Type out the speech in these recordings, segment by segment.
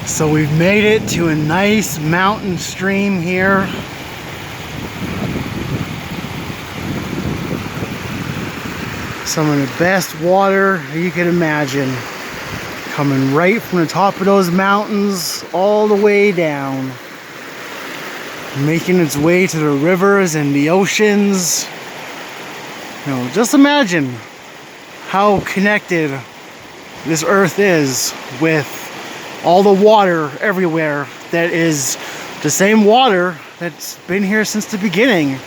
So we've made it to a nice mountain stream here. Some of the best water you can imagine. Coming right from the top of those mountains all the way down. Making its way to the rivers and the oceans. You know, just imagine how connected this earth is with all the water everywhere that is the same water that's been here since the beginning.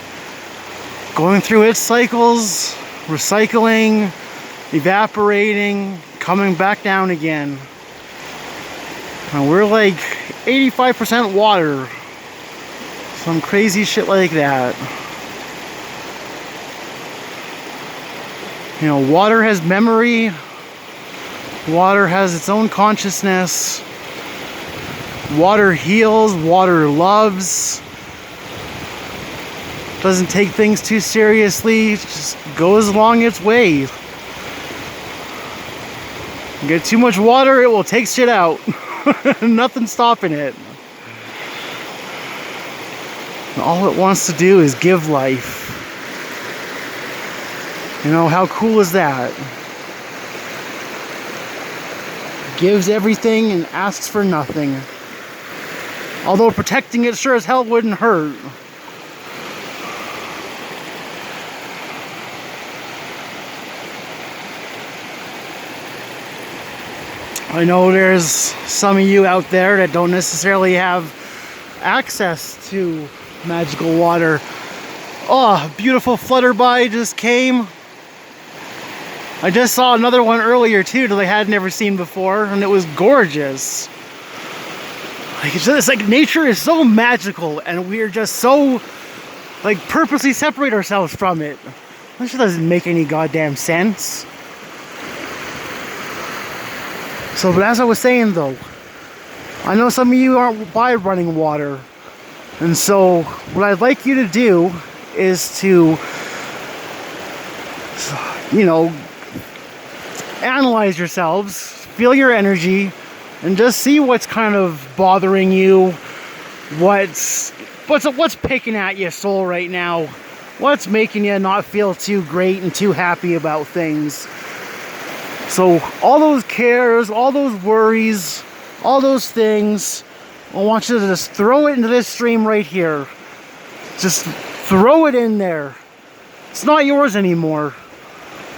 Going through its cycles, recycling, evaporating, coming back down again. And we're like 85% water. Some crazy shit like that. You know, water has memory. Water has its own consciousness. Water heals. Water loves. Doesn't take things too seriously. It just goes along its way. You get too much water, it will take shit out. Nothing's stopping it. And all it wants to do is give life. You know, how cool is that? Gives everything and asks for nothing. Although protecting it sure as hell wouldn't hurt. I know there's some of you out there that don't necessarily have access to magical water. Oh, a beautiful flutterby just came. I just saw another one earlier too that I had never seen before, and it was gorgeous. Like it's like nature is so magical, and we're just so like purposely separate ourselves from it. This doesn't make any goddamn sense. So, but as I was saying though, I know some of you aren't by running water, and so what I'd like you to do is to, you know, analyze yourselves, feel your energy, and just see what's kind of bothering you, what's picking at your soul right now, what's making you not feel too great and too happy about things. So all those cares, all those worries, all those things, I want you to just throw it into this stream right here. Just throw it in there. It's not yours anymore.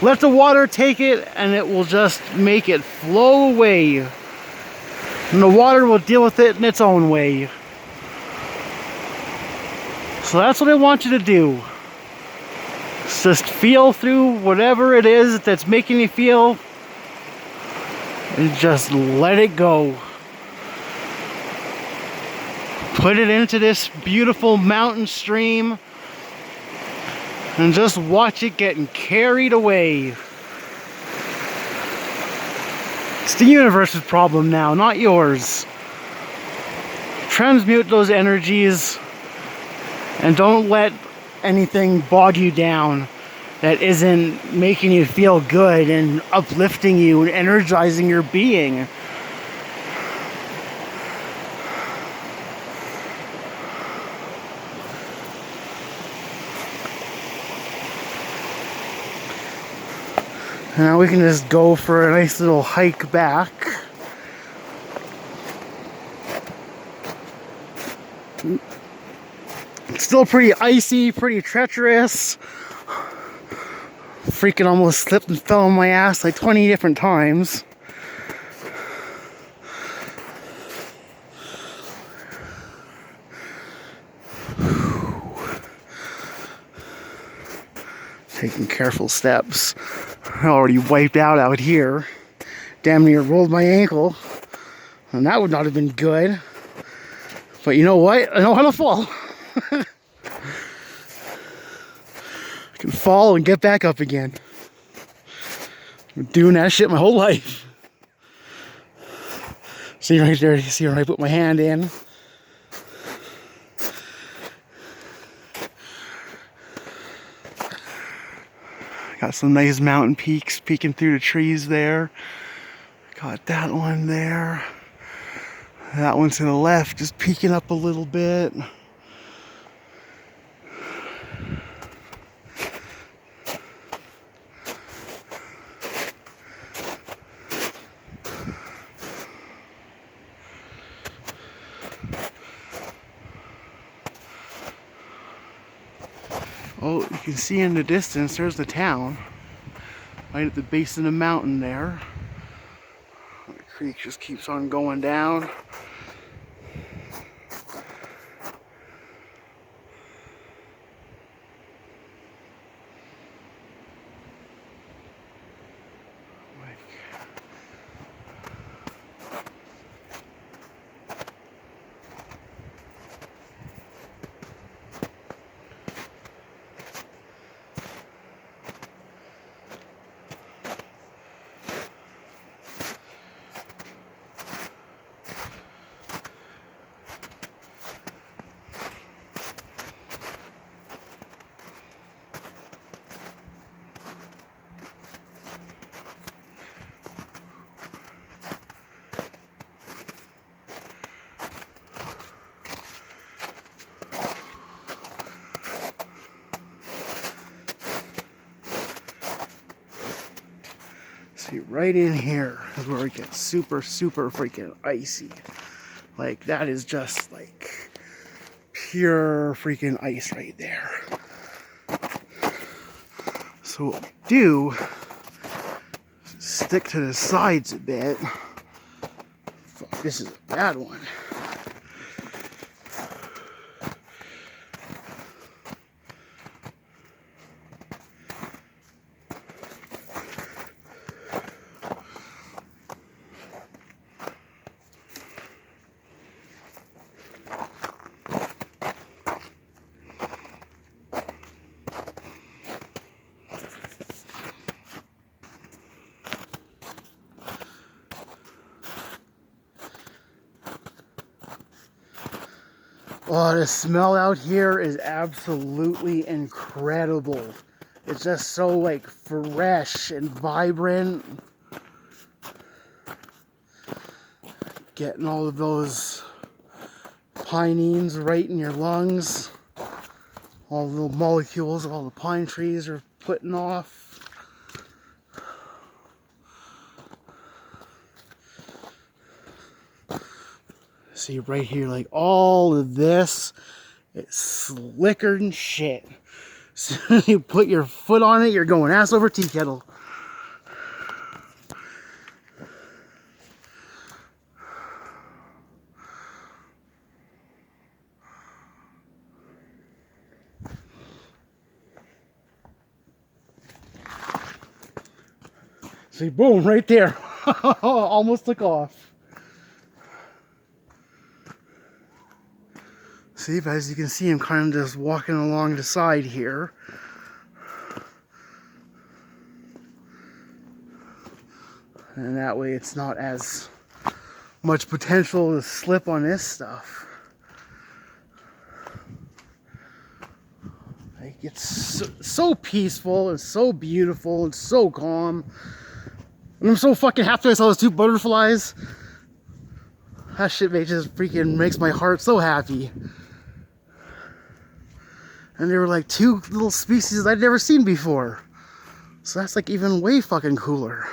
Let the water take it, and it will just make it flow away. And the water will deal with it in its own way. So that's what I want you to do. Just feel through whatever it is that's making you feel, and just let it go. Put it into this beautiful mountain stream, and just watch it getting carried away. It's the universe's problem now, not yours. Transmute those energies, and don't let anything bog you down that isn't making you feel good and uplifting you and energizing your being. Now we can just go for a nice little hike back. It's still pretty icy, pretty treacherous. Freaking almost slipped and fell on my ass like 20 different times. Taking careful steps. I already wiped out here. Damn near rolled my ankle. And that would not have been good. But you know what? I know how to fall. I can fall and get back up again. I've been doing that shit my whole life. See right there, you see where I put my hand in. Got some nice mountain peaks peeking through the trees there. Got that one there. That one to the left just peeking up a little bit. Oh, you can see in the distance, there's the town. Right at the base of the mountain there. The creek just keeps on going down. See, right in here is where it gets super, super freaking icy. Like, that is just like pure freaking ice right there. So what we do, stick to the sides a bit. Fuck, this is a bad one. Oh, the smell out here is absolutely incredible. It's just so like fresh and vibrant. Getting all of those pinene right in your lungs. All the little molecules all the pine trees are putting off. See right here, like all of this, it's slicker than shit. So you put your foot on it, you're going ass over tea kettle. See, boom, right there. Almost took off. See, but as you can see, I'm kind of just walking along the side here. And that way it's not as much potential to slip on this stuff. Like, it's so peaceful and so beautiful and so calm. And I'm so fucking happy I saw those two butterflies. That shit just freaking makes my heart so happy. And they were like two little species I'd never seen before. So that's like even way fucking cooler.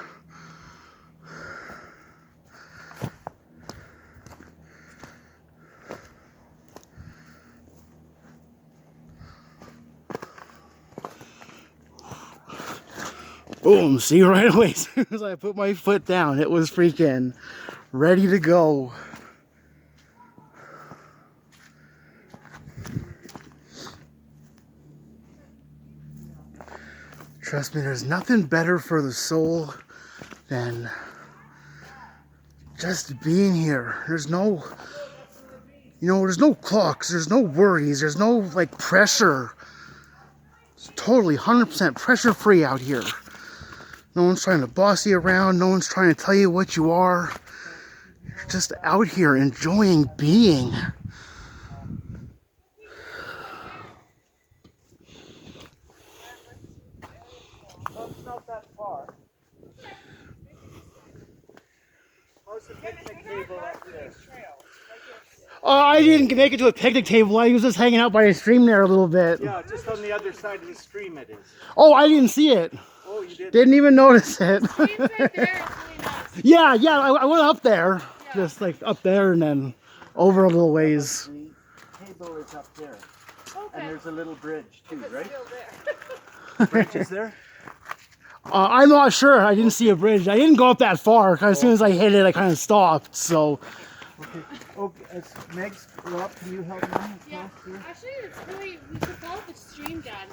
Boom, see, right away as soon as I put my foot down, it was freaking ready to go. Trust me, there's nothing better for the soul than just being here. There's no, there's no clocks, there's no worries, there's no like pressure. It's totally 100% pressure free out here. No one's trying to boss you around, no one's trying to tell you what you are. You're just out here enjoying being. It's not that far. How's the picnic table up there? I didn't make it to a picnic table. I was just hanging out by a stream there a little bit. Yeah, just on the other side of the stream it is. Oh, I didn't see it. Oh, you did? Didn't even notice it. It's right there. It's really nice. Yeah, I went up there. Yeah. Just like up there and then over a little ways. The table is up there. Okay. And there's a little bridge too, It's right? still there. Bridge is there? I'm not sure. I didn't see a bridge. I didn't go up that far. 'Cause as soon as I hit it, I kind of stopped. So, Okay. Okay. Meg's Rob, can you help me? Yeah. across here? Actually, it's really, we could follow the stream down.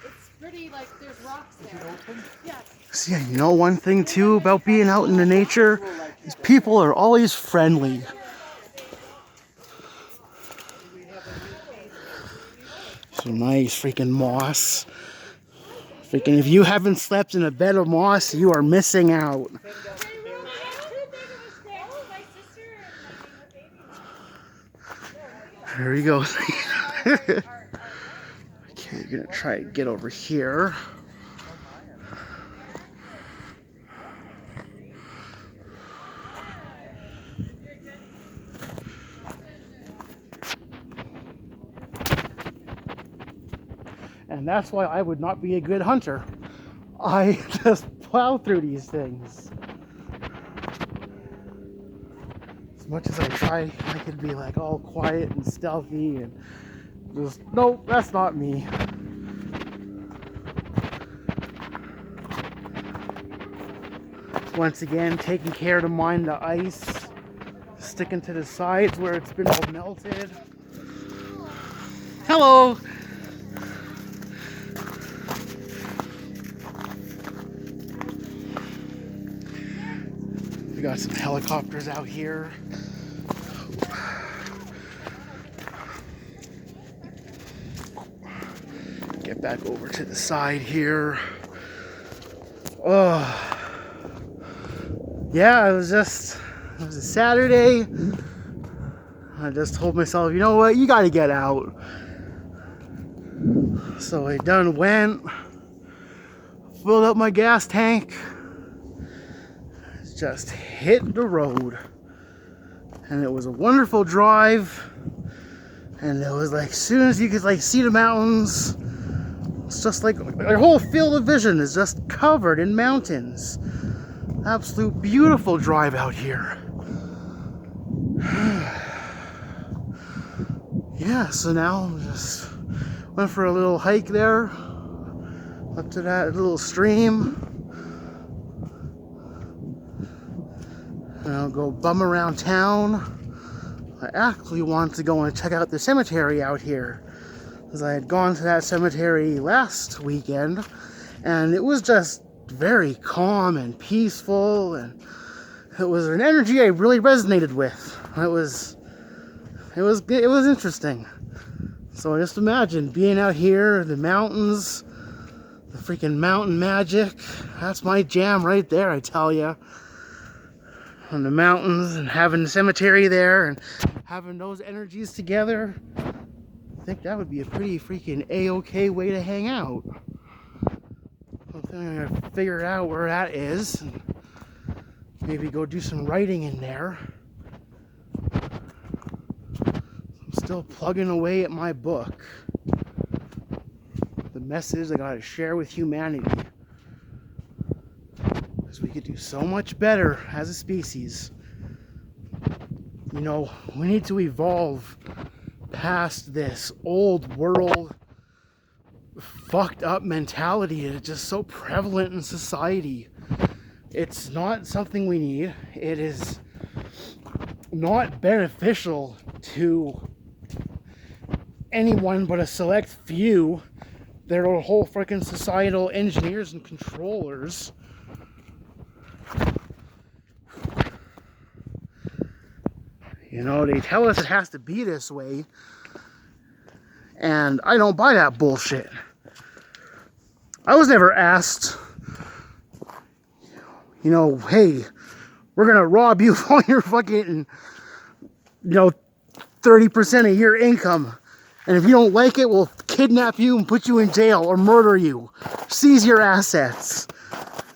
It's pretty, like, there's rocks there. Open? Yes. see, you know one thing too about being out in the nature is people are always friendly. Some nice freaking moss. Freaking, if you haven't slept in a bed of moss, you are missing out. There you go. Okay, gonna try to get over here. And that's why I would not be a good hunter. I just plow through these things. As much as I try, I could be like all quiet and stealthy and just, nope, that's not me. Once again, taking care to mind the ice, sticking to the sides where it's been all melted. Hello! We got some helicopters out here. Get back over to the side here. Oh, yeah, it was a Saturday. I just told myself, you know what, you gotta get out. So I done went, filled up my gas tank, just hit the road, and it was a wonderful drive. And it was like, as soon as you could like see the mountains, it's just like our whole field of vision is just covered in mountains. Absolute beautiful drive out here. Yeah, so now I'm just went for a little hike there up to that little stream. And I'll go bum around town. I actually wanted to go and check out the cemetery out here, because I had gone to that cemetery last weekend, and it was just very calm and peaceful, and it was an energy I really resonated with. It was interesting. So just imagine being out here, the mountains, the freaking mountain magic. That's my jam right there, I tell ya. On the mountains and having the cemetery there and having those energies together, I think that would be a pretty freaking A-OK way to hang out. I think I'm gonna figure out where that is and maybe go do some writing in there. I'm still plugging away at my book. The message I gotta share with humanity. We could do so much better as a species. You know, we need to evolve past this old world fucked up mentality that is just so prevalent in society. It's not something we need. It is not beneficial to anyone but a select few. They're a whole freaking societal engineers and controllers. You know, they tell us it has to be this way, and I don't buy that bullshit. I was never asked, you know, hey, we're gonna rob you of all your fucking, 30% of your income, and if you don't like it, we'll kidnap you and put you in jail or murder you, seize your assets.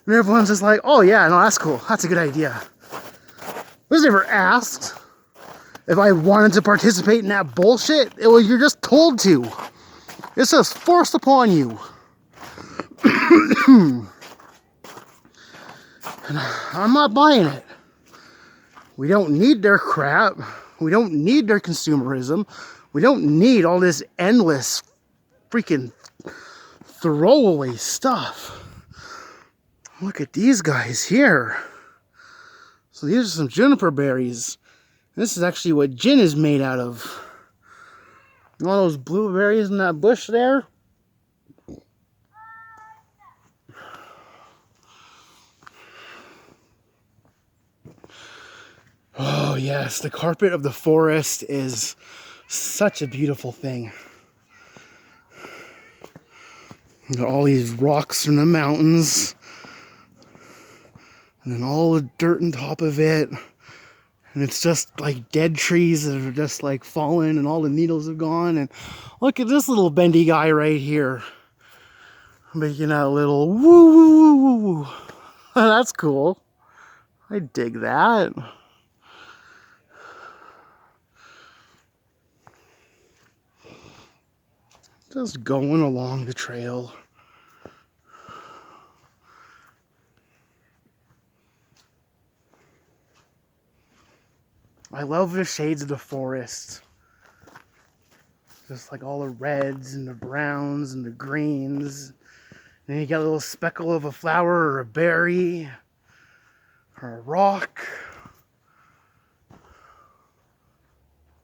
And everyone's just like, oh yeah, no, that's cool, that's a good idea. I was never asked. if I wanted to participate in that bullshit, you're just told to. It's just forced upon you. And I'm not buying it. We don't need their crap. We don't need their consumerism. We don't need all this endless freaking throwaway stuff. Look at these guys here. So these are some juniper berries. This is actually what gin is made out of. All those blueberries in that bush there. Oh yes, the carpet of the forest is such a beautiful thing. You got all these rocks from the mountains. And then all the dirt on top of it. And it's just like dead trees that are just like fallen and all the needles have gone. And look at this little bendy guy right here. Making that little woo woo woo woo woo. That's cool. I dig that. Just going along the trail. I love the shades of the forest. Just like all the reds and the browns and the greens. And then you got a little speckle of a flower or a berry or a rock.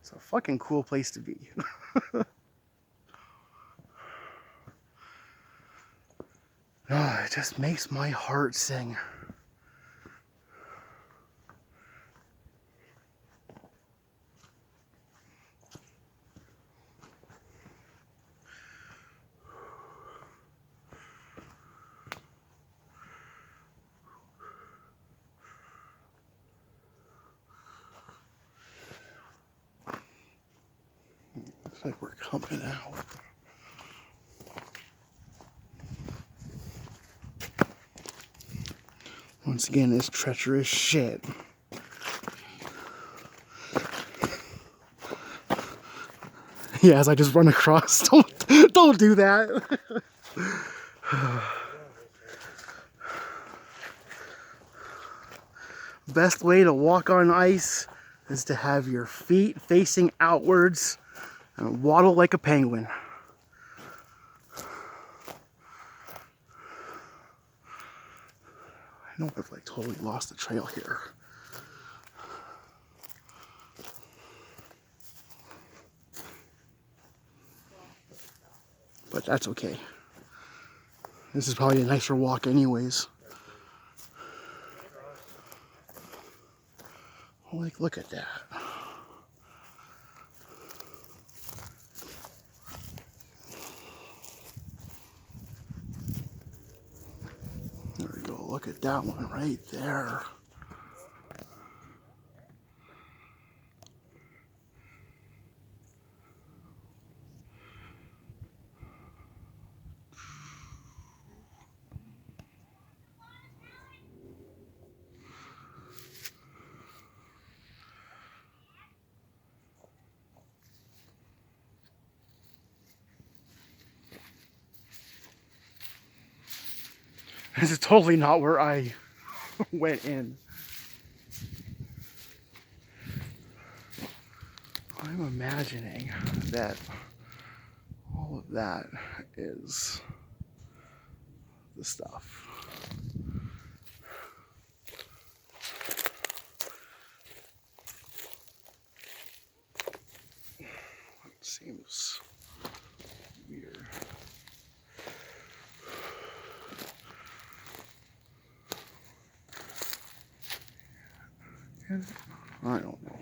It's a fucking cool place to be. Oh, it just makes my heart sing. Looks like we're coming out. Once again, this treacherous shit. Yeah, as I just run across. Don't do that. Best way to walk on ice is to have your feet facing outwards and waddle like a penguin. I know I've like totally lost the trail here. But that's okay. This is probably a nicer walk anyways. Like, look at that. There we go. Look at that one right there. This is totally not where I went in. I'm imagining that all of that is the stuff. It seems weird. I don't know.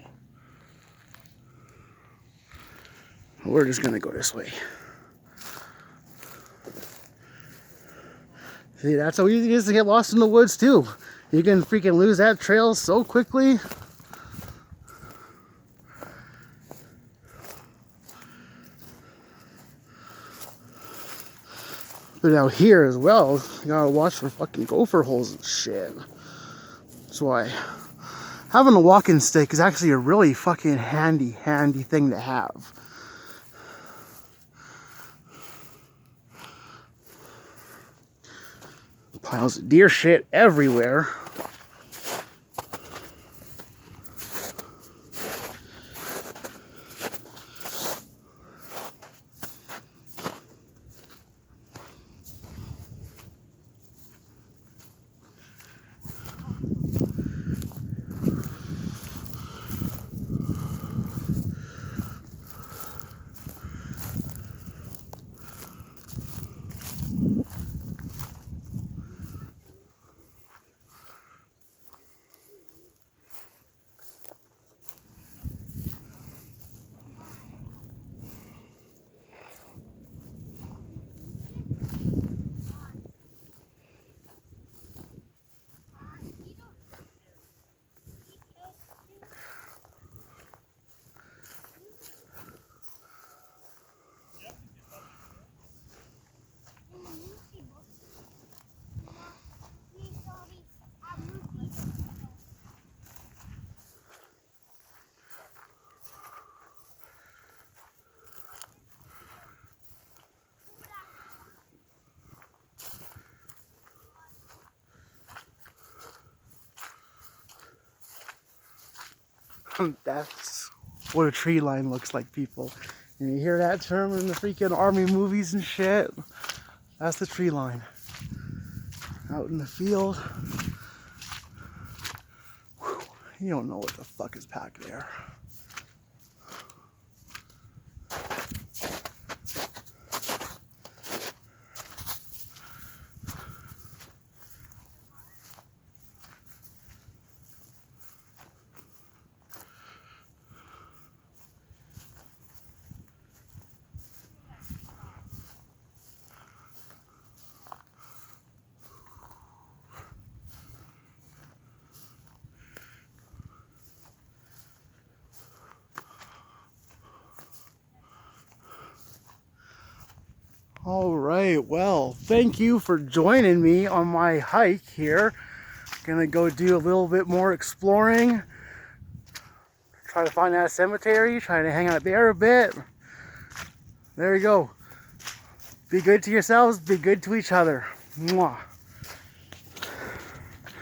We're just gonna go this way. See, that's how easy it is to get lost in the woods too. You can freaking lose that trail so quickly. But out here as well, you gotta watch for fucking gopher holes and shit. That's why having a walking stick is actually a really fucking handy thing to have. Piles of deer shit everywhere. That's what a tree line looks like, people. And you hear that term in the freaking army movies and shit. That's the tree line. Out in the field. Whew, you don't know what the fuck is packed there. All right, well, thank you for joining me on my hike here. Gonna go do a little bit more exploring. Try to find that cemetery, try to hang out there a bit. There you go. Be good to yourselves, be good to each other. Mwah.